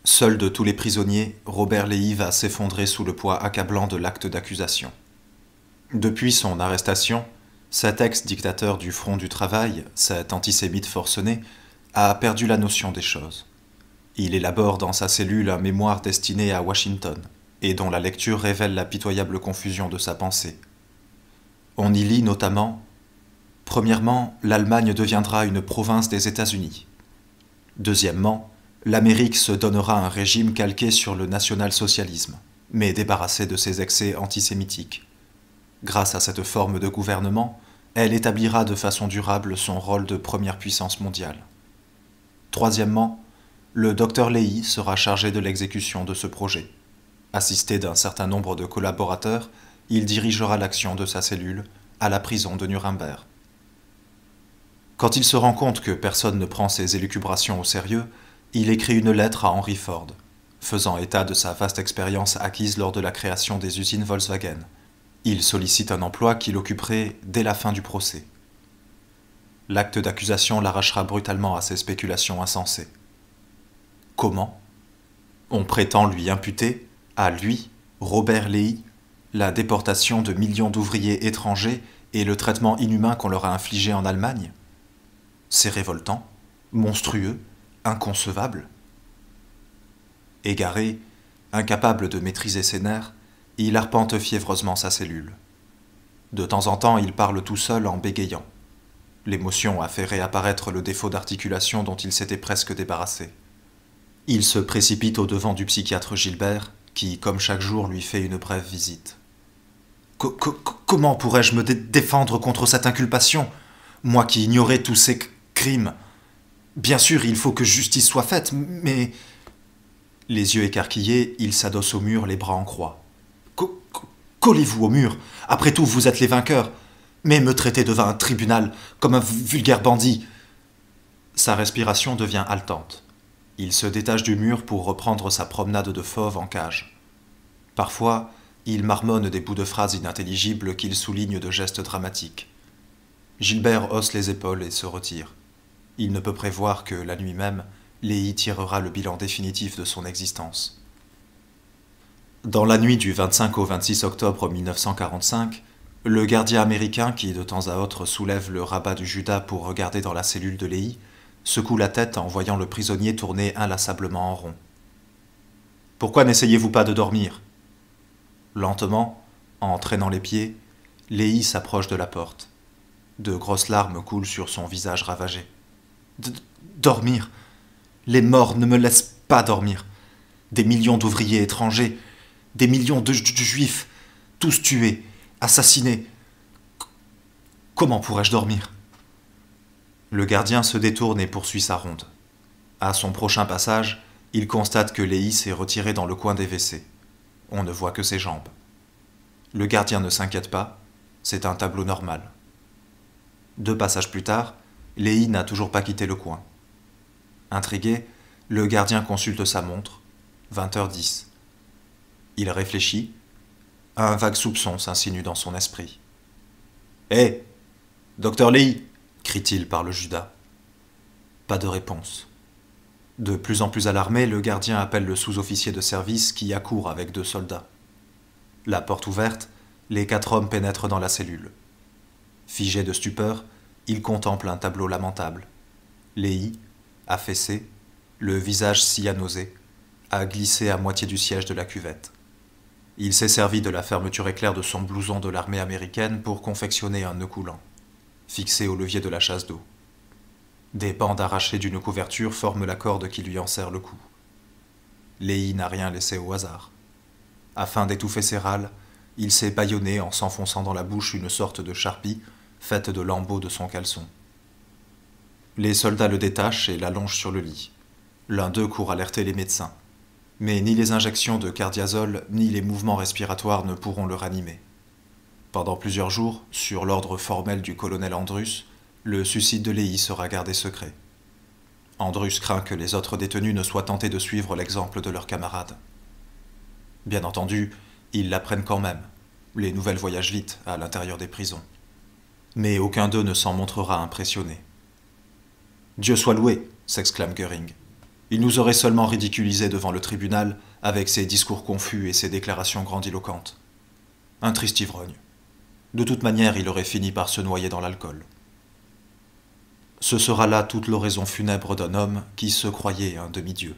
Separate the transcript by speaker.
Speaker 1: Seul de tous les prisonniers, Robert Léhy va s'effondrer sous le poids accablant de l'acte d'accusation. Depuis son arrestation, cet ex-dictateur du Front du Travail, cet antisémite forcené, a perdu la notion des choses. Il élabore dans sa cellule un mémoire destiné à Washington, et dont la lecture révèle la pitoyable confusion de sa pensée. On y lit notamment « Premièrement, l'Allemagne deviendra une province des États-Unis. Deuxièmement, l'Amérique se donnera un régime calqué sur le national-socialisme, mais débarrassé de ses excès antisémitiques. Grâce à cette forme de gouvernement, elle établira de façon durable son rôle de première puissance mondiale. Troisièmement, le docteur Léhy sera chargé de l'exécution de ce projet. Assisté d'un certain nombre de collaborateurs, il dirigera l'action de sa cellule à la prison de Nuremberg. Quand il se rend compte que personne ne prend ses élucubrations au sérieux, il écrit une lettre à Henry Ford, faisant état de sa vaste expérience acquise lors de la création des usines Volkswagen. Il sollicite un emploi qu'il occuperait dès la fin du procès. L'acte d'accusation l'arrachera brutalement à ses spéculations insensées. Comment ? On prétend lui imputer, à lui, Robert Léhy, la déportation de millions d'ouvriers étrangers et le traitement inhumain qu'on leur a infligé en Allemagne ? C'est révoltant, monstrueux, inconcevable. Égaré, incapable de maîtriser ses nerfs, il arpente fiévreusement sa cellule. De temps en temps, il parle tout seul en bégayant. L'émotion a fait réapparaître le défaut d'articulation dont il s'était presque débarrassé. Il se précipite au-devant du psychiatre Gilbert, qui, comme chaque jour, lui fait une brève visite. Comment pourrais-je me défendre contre cette inculpation, moi qui ignorais tous ces crimes ? Bien sûr, il faut que justice soit faite, mais... Les yeux écarquillés, il s'adosse au mur, les bras en croix. Collez-vous au mur. Après tout, vous êtes les vainqueurs. Mais me traiter devant un tribunal comme un vulgaire bandit... Sa respiration devient haletante. Il se détache du mur pour reprendre sa promenade de fauve en cage. Parfois, il marmonne des bouts de phrases inintelligibles qu'il souligne de gestes dramatiques. Gilbert hausse les épaules et se retire. Il ne peut prévoir que, la nuit même, Léhy tirera le bilan définitif de son existence. Dans la nuit du 25 au 26 octobre 1945, le gardien américain qui, de temps à autre, soulève le rabat du Judas pour regarder dans la cellule de Léhy, secoue la tête en voyant le prisonnier tourner inlassablement en rond. « Pourquoi n'essayez-vous pas de dormir ?» Lentement, en traînant les pieds, Léhy s'approche de la porte. De grosses larmes coulent sur son visage ravagé. Dormir. Les morts ne me laissent pas dormir. Des millions d'ouvriers étrangers, des millions de juifs, tous tués, assassinés. Comment pourrais-je dormir ? Le gardien se détourne et poursuit sa ronde. À son prochain passage, il constate que Léhy s'est retiré dans le coin des WC. On ne voit que ses jambes. Le gardien ne s'inquiète pas, c'est un tableau normal. 2 passages plus tard, Léhy n'a toujours pas quitté le coin. Intrigué, le gardien consulte sa montre, 20h10. Il réfléchit. Un vague soupçon s'insinue dans son esprit. « Hé, docteur Léhy !» crie-t-il par le Judas. Pas de réponse. De plus en plus alarmé, le gardien appelle le sous-officier de service qui accourt avec 2 soldats. La porte ouverte, les 4 hommes pénètrent dans la cellule. Figé de stupeur, il contemple un tableau lamentable. Léhy, affaissé, le visage cyanosé, a glissé à moitié du siège de la cuvette. Il s'est servi de la fermeture éclair de son blouson de l'armée américaine pour confectionner un nœud coulant, fixé au levier de la chasse d'eau. Des bandes arrachées d'une couverture forment la corde qui lui enserre le cou. Léhy n'a rien laissé au hasard. Afin d'étouffer ses râles, il s'est bâillonné en s'enfonçant dans la bouche une sorte de charpie faite de lambeaux de son caleçon. Les soldats le détachent et l'allongent sur le lit. L'un d'eux court alerter les médecins. Mais ni les injections de cardiazole ni les mouvements respiratoires ne pourront le ranimer. Pendant plusieurs jours, sur l'ordre formel du colonel Andrus, le suicide de Léhy sera gardé secret. Andrus craint que les autres détenus ne soient tentés de suivre l'exemple de leurs camarades. Bien entendu, ils l'apprennent quand même. Les nouvelles voyagent vite à l'intérieur des prisons. Mais aucun d'eux ne s'en montrera impressionné. « Dieu soit loué !» s'exclame Göring. Il nous aurait seulement ridiculisés devant le tribunal avec ses discours confus et ses déclarations grandiloquentes. Un triste ivrogne. De toute manière, il aurait fini par se noyer dans l'alcool. Ce sera là toute l'oraison funèbre d'un homme qui se croyait un demi-dieu.